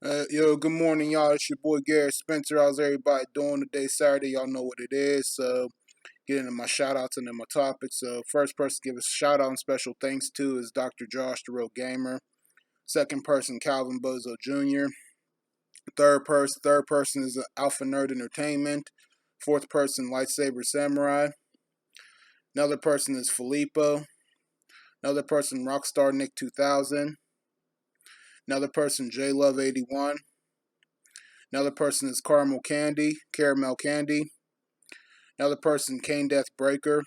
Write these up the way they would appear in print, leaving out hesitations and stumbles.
Yo, good morning, y'all. It's your boy Garrett Spencer. How's everybody doing today? Saturday, y'all know what it is. So, get into my shout outs and then my topics. So, first person to give a shout out and special thanks to is Dr. Josh, the real gamer. Second person, Calvin Bozo Jr. Third person is Alpha Nerd Entertainment. Fourth person, Lightsaber Samurai. Another person is Filippo. Another person, Rockstar Nick 2000. Another person, J Love 81. Another person is Caramel Candy. Another person, Kane Death Breaker.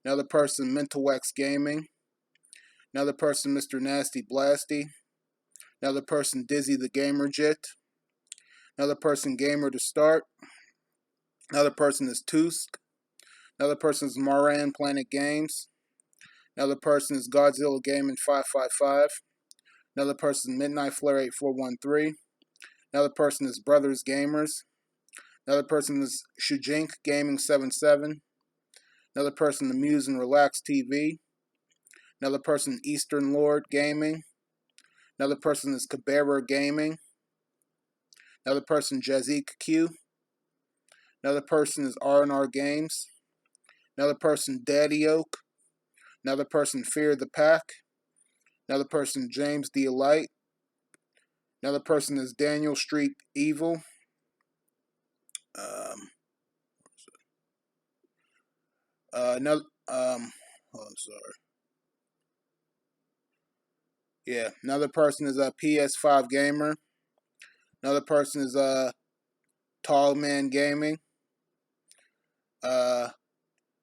Another person, Mental Wax Gaming. Another person, Mr. Nasty Blasty. Another person, Dizzy the Gamer Jit. Another person, Gamer to Start. Another person is Tusk. Another person is Moran Planet Games. Another person is Godzilla Gaming 555. Another person, Midnight Flare 8413. Another person is Brothers Gamers. Another person is Shujink Gaming 77. Another person, Amuse and Relax TV. Another person, Eastern Lord Gaming. Another person is Cabrera Gaming. Another person, Jazik Q. Another person is R&R Games. Another person, Daddy Oak. Another person, Fear the Pack. Another person, James the Elite. Another person is Daniel Street Evil. Um, another, oh, sorry. Yeah, another person is a PS5 Gamer. Another person is Tall Man Gaming. Uh,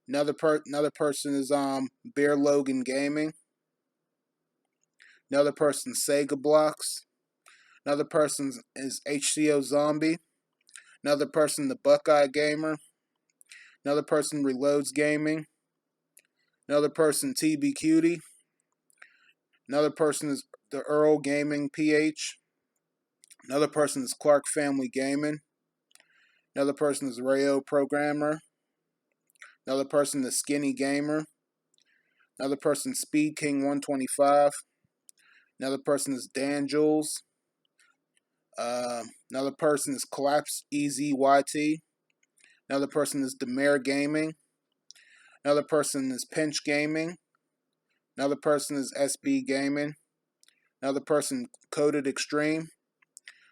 another person is Bear Logan Gaming. Another person Sega Blocks. Another person is HCO Zombie. Another person the Buckeye Gamer. Another person Reloads Gaming. Another person TB Cutie. Another person is the Earl Gaming PH. Another person is Clark Family Gaming. Another person is Rayo Programmer. Another person is Skinny Gamer. Another person Speed King 125. Another person is Dan Jules. Another person is Collapse Easy YT. Another person is Demare Gaming. Another person is Pinch Gaming. Another person is SB Gaming. Another person Coded Extreme.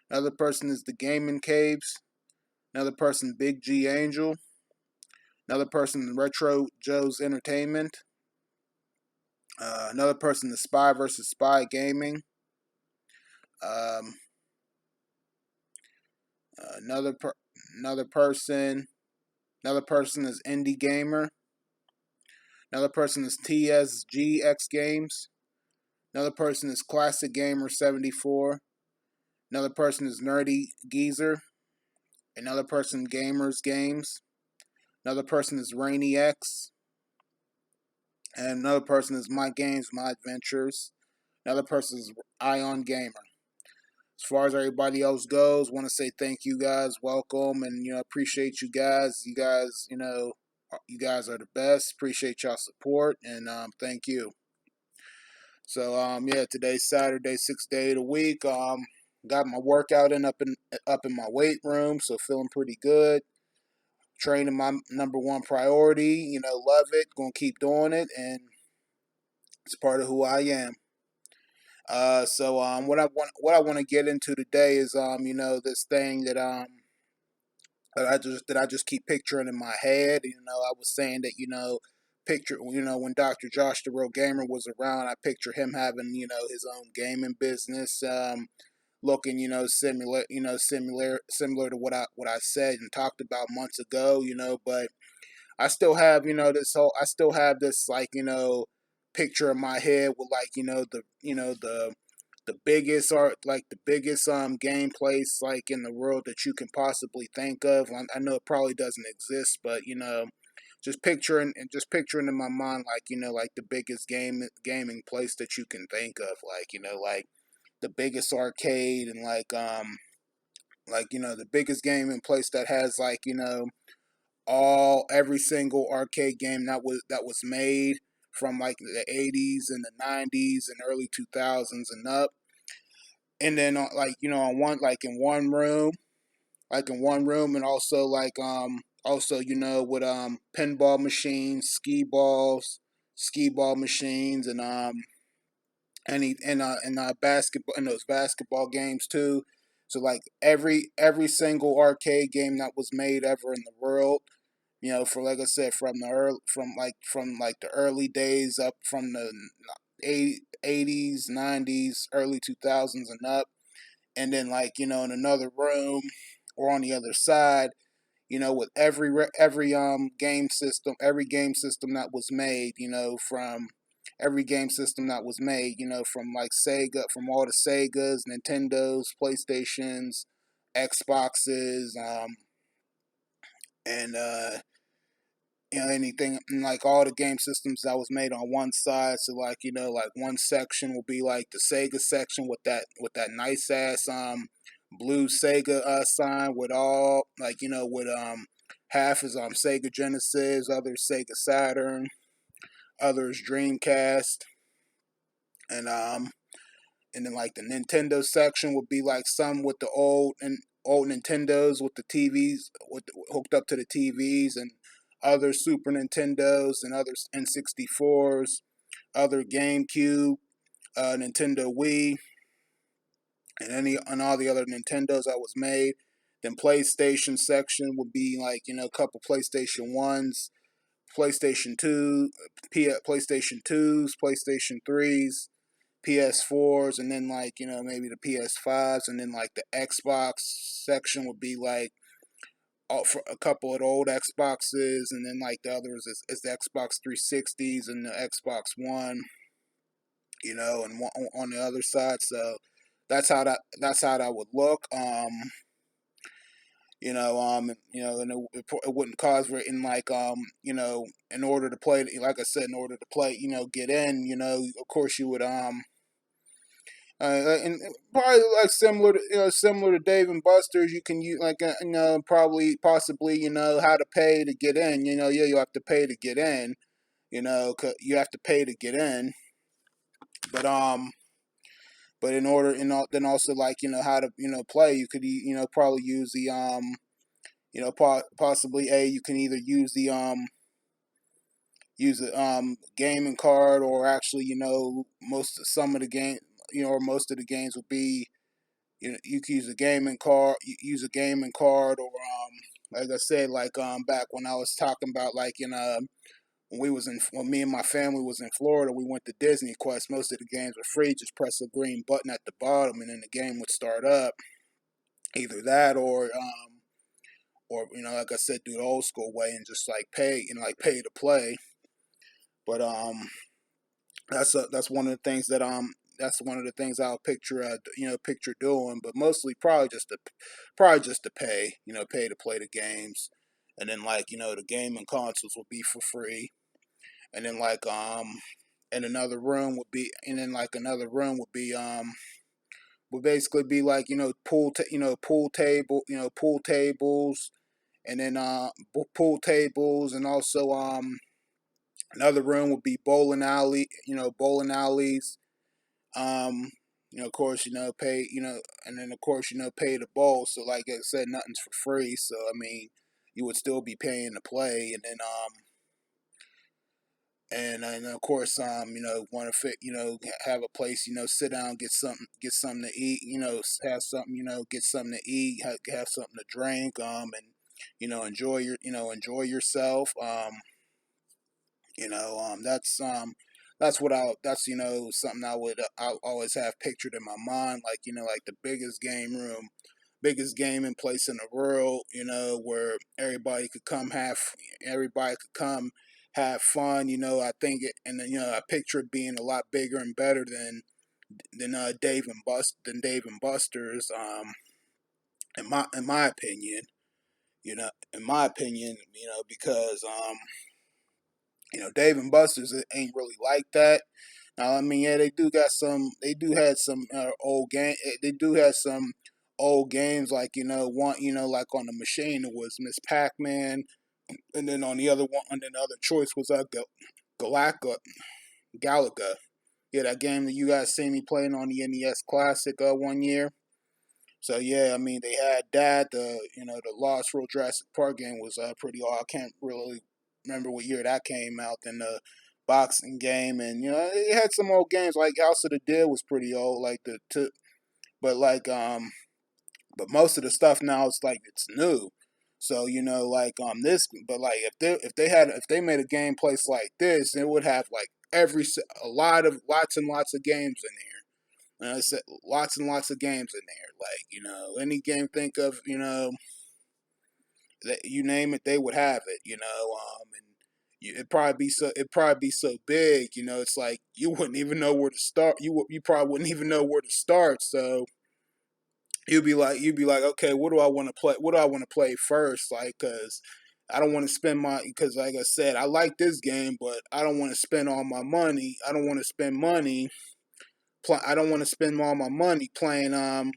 Another person is The Gaming Caves. Another person Big G Angel. Another person Retro Joe's Entertainment. Another person is Spy versus Spy Gaming. Um, another per- another person Another person is Indie Gamer. Another person is TSGX Games. Another person is Classic Gamer 74. Another person is Nerdy Geezer. Another person Gamers Games. Another person is Rainy X. And another person is My Games, My Adventures. Another person is Ion Gamer. As far as everybody else goes, want to say thank you guys, welcome, and appreciate you guys. You guys are the best. Appreciate y'all support, and thank you. So yeah, today's Saturday, 6th day of the week. Got my workout up in my weight room, so feeling pretty good. Training my number one priority. Love it. Gonna keep doing it, and it's part of who I am. So what I want to get into today is this thing that I just keep picturing in my head. I was saying that picture when Dr. Josh the Real Gamer was around, I picture him having his own gaming business, looking similar to what I said and talked about months ago. But I still have I still have this like picture in my head with like the biggest art, like the biggest game place like in the world that you can possibly think of. I know it probably doesn't exist, but just picturing in my mind like like the biggest gaming place that you can think of, like like the biggest arcade, and like the biggest gaming place that has like every single arcade game that was made from like the 80s and the 90s and early 2000s and up. and then like on one like in one room, and also also with pinball machines, skee ball machines, and any and basketball, and those basketball games too. So like every single arcade game that was made ever in the world, for like I said, from like the early days up from the 80s, 90s, early 2000s and up, and then like in another room or on the other side, with every game system that was made, from every game system that was made, from like Sega, from all the Segas, Nintendos, PlayStations, Xboxes, and anything, like all the game systems that was made on one side. So like like one section will be like the Sega section with that nice ass blue Sega sign, with all like with half is Sega Genesis, others Sega Saturn, others Dreamcast, and then like the Nintendo section would be like some with the old Nintendos with the TVs hooked up to the TVs, and other Super Nintendos, and other N64s, other GameCube, Nintendo Wii, and all the other Nintendos that was made. Then PlayStation section would be like a couple PlayStation ones, PlayStation PlayStation twos, PlayStation threes, PS4s, and then like maybe the PS5s, and then like the Xbox section would be like for a couple of the old Xboxes, and then like the others is the Xbox 360s and the Xbox One, and one on the other side. So that's how that would look. And it wouldn't cause in like in order to play, like I said, in order to play, get in, of course you would and probably like similar to Dave and Buster's, you can use like probably possibly how to pay to get in. Yeah, you have to pay to get in. 'Cause you have to pay to get in, but in order, then also like how to play, you could probably use the possibly you can either use a gaming card, or actually some of the game or most of the games will be you can use a gaming card, or like I said, like back when I was talking about like when me and my family was in Florida, we went to Disney Quest. Most of the games were free. Just press a green button at the bottom, and then the game would start up. Either that, or like I said, do the old school way and just like pay, pay to play. But that's one of the things I'll picture doing. But mostly probably just to pay, pay to play the games, and then like the gaming consoles will be for free, and then like and another room would be, would basically be like pool tables, and then pool tables, and also another room would be bowling alleys. Of course, pay, and then of course, pay to bowl. So like I said, nothing's for free. So I mean, you would still be paying to play, and then and of course, want to fit, have a place, sit down, get something to eat, have something, get something to eat, have something to drink, and enjoy yourself. That's that's something I always have pictured in my mind, like like the biggest gaming place in the world, where everybody could come have fun. I think it, and then I picture it being a lot bigger and better than Dave and Buster's. In my opinion, because Dave and Buster's, it ain't really like that. Now, I mean, yeah, they do got some. They do have some old game. They do have some old games, like one, like on the machine it was Miss Pac Man, and then on the other one, and then the other choice was Galaga, Galaga. Yeah, that game that you guys seen me playing on the NES Classic one year. So yeah, I mean they had that. The Lost World Jurassic Park game was pretty old. I can't really remember what year that came out. Then the boxing game, and it had some old games like House of the Dead was pretty old. But but most of the stuff now is like it's new. So but like if they made a game place like this, it would have like a lot of lots and lots of games in there. And I said lots and lots of games in there. Like any game think of that you name it, they would have it. It'd probably be so big. It's like you wouldn't even know where to start. You probably wouldn't even know where to start. So you'd be like, okay, what do I want to play? What do I want to play first? Like, cause I don't want to because like I said, I like this game, but I don't want to spend all my money. I don't want to spend money. I don't want to spend all my money playing on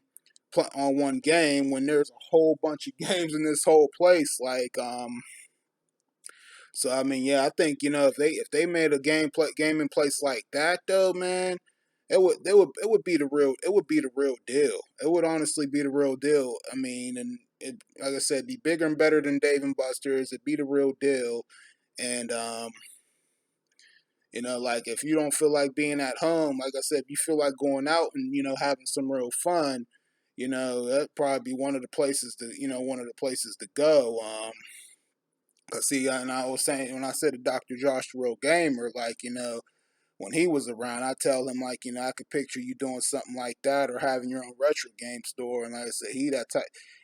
one game when there's a whole bunch of games in this whole place. So I mean, yeah, I think if they made a game in place like that though, man, it would be the real deal. It would honestly be the real deal. I mean, and like I said, be bigger and better than Dave and Buster's. It'd be the real deal. And like if you don't feel like being at home, like I said, if you feel like going out and having some real fun, that'd probably be one of the places to go. Cause see, and I was saying when I said to Dr. Josh the Real Gamer, like when he was around, I tell him like I could picture you doing something like that or having your own retro game store. And like I said,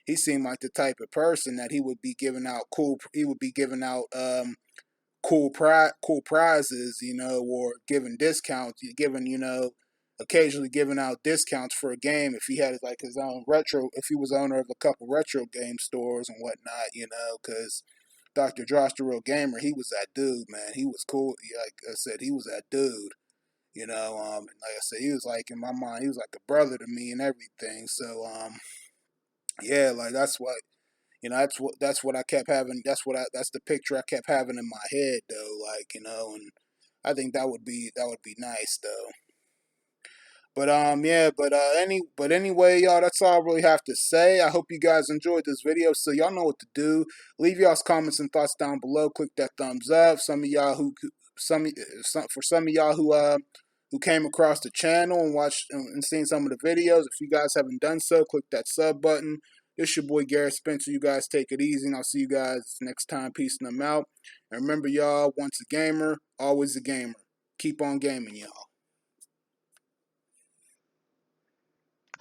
he seemed like the type of person that he would be giving out cool prizes, or giving discounts, occasionally giving out discounts for a game if he had like his own if he was owner of a couple retro game stores and whatnot, because Dr. Josh the Real Gamer, he was that dude, man. He was cool. Like I said, he was that dude. And like I said, he was like in my mind, he was like a brother to me and everything. So, yeah, like that's what I kept having. That's the picture I kept having in my head, though. Like and I think that would be nice, though. But yeah, but anyway, y'all, that's all I really have to say. I hope you guys enjoyed this video. So y'all know what to do. Leave y'all's comments and thoughts down below. Click that thumbs up. For some of y'all who came across the channel and watched and seen some of the videos, if you guys haven't done so, click that sub button. This your boy Garrett Spencer. You guys take it easy, and I'll see you guys next time. Peace and I'm out. And remember, y'all, once a gamer, always a gamer. Keep on gaming, y'all.